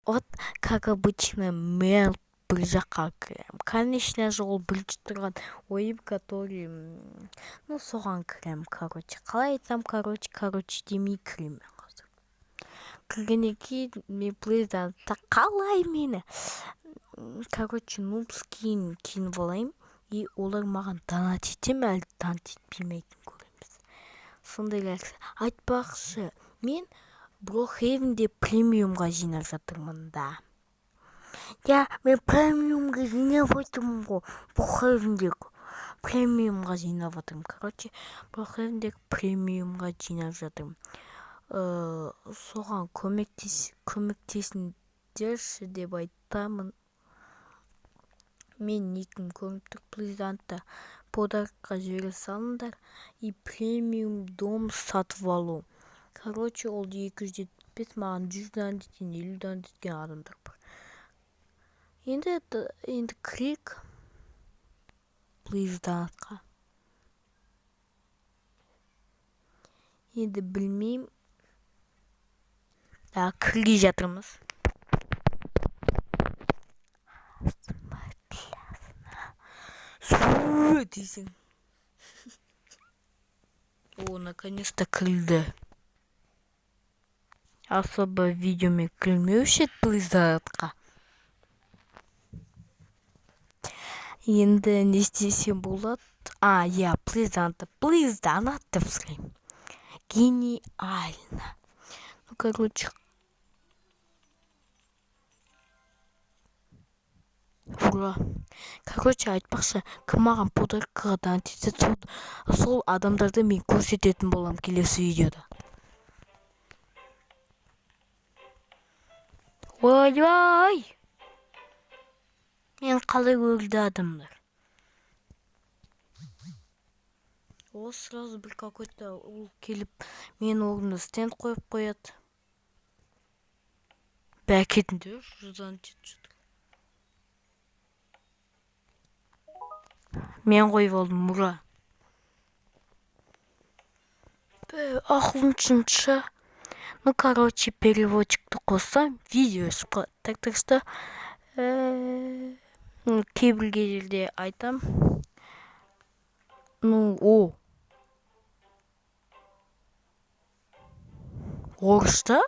Вот как обычно мен бір жаққа кірем. Конечно же, ол бірінші тұрған ойым, который, ну, соған кірем, короче. Қалай айтсам, короче, демей кірем мен қазір. Кіргеннен кейін мен плейзантта қалай мені, короче, нубскиін киініп алайын, и олар маған донат ете ме, әлде донат етпей ме екенін көреміз. Сондай айтпақшы, мен Брокхейвенде премиумға жинап жатырмын да. Мен премиумға жинап отырмын ғой. Брокхейвендегі премиумға жинап жатырмын. Короче, Брокхейвендегі премиумға жинап жатырмын. Соған көмектесіңдерші деп айтамын. Мен никім көріп тұр, плейзантта подаркқа жібере салыңдар. И премиум дом сатып алу. Короче, ол 275, маған 100-дан деткен, 50-дан деткен адамдар бар. Енді крик плейзантқа. Енді білмеймін. Кірге жатырмыз. Дейсің. Наконец-то кірді. Особо видеомен кірмеуші еді плейзантқа. Енді не істесем болады? Плейзант деп сұрайым. Гениально. Короче. Ура. Короче, айтпақшы, кім маған подаркаға донат етсе, сол адамдарды мен көрсететін болам келесі видеода. Ой! Мен қалай өлді адамдар. Сразу бір какой-то ол келіп, мен орнына стенд қойып қояды. Бәкетінде жүздан жетіп. Мен қойып алдым, мұра. Ақылыншынша. Короче, переводчикті қоссам, видео шықпады. Так что, кейбір жерде айтам. Орыста?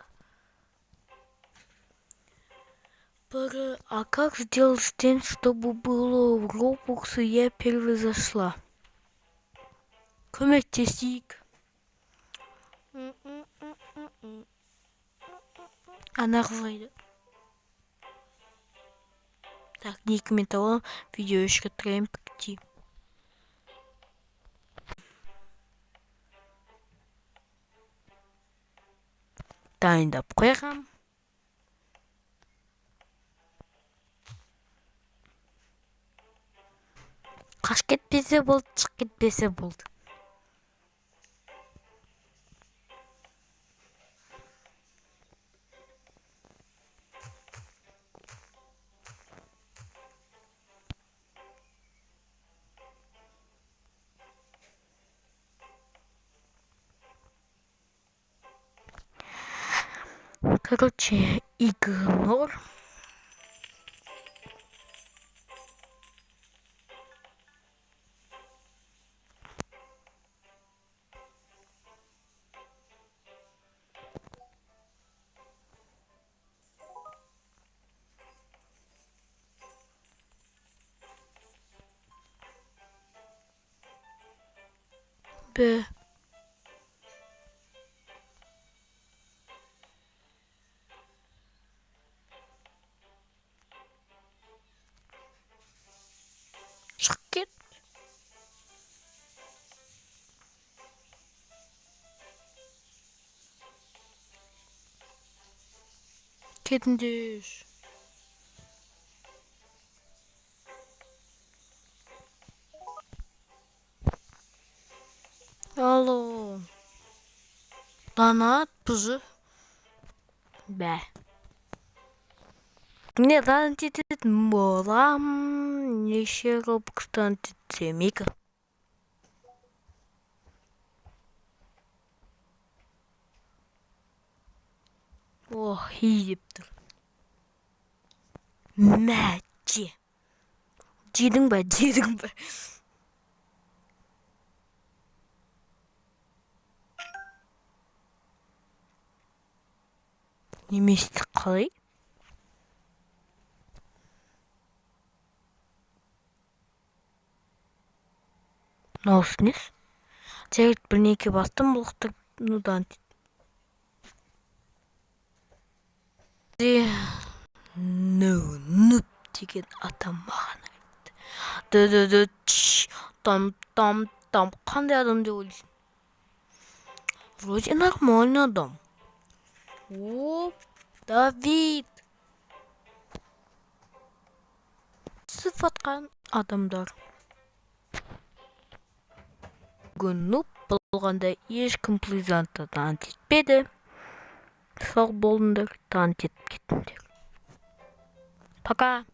А как сделать стенд, чтобы было в Roblox, я первый зашла? Көмектесейік. Нағызайды. Так, никімен табалым, видео үшкі тұрайым пікті. Дайындап қойғам. Қаш кетпесе болды, шық кетпесе болды. Короче, игнор. Б. Шық кет. Кетіндеш. Алло. Донат бұзы. Бә. Не донат ететін болам. Неше Roblox'тан етсем екі. Ой, деп тұр. мә жедің бе неместі қалай? Мынаусы несі? Жігіт бірнеке бастым бұлықтырып, нудан нуп деген атам маған айтты. Там қандай адам деп ойлайсың? Вроде нормальный адам. О, Давид! Сыфатқан адамдар. Бүгін нуп болғанда ешкім плезантты тант етпеді. Сау болыңдар, тант етіп кеттіңдер. Пока!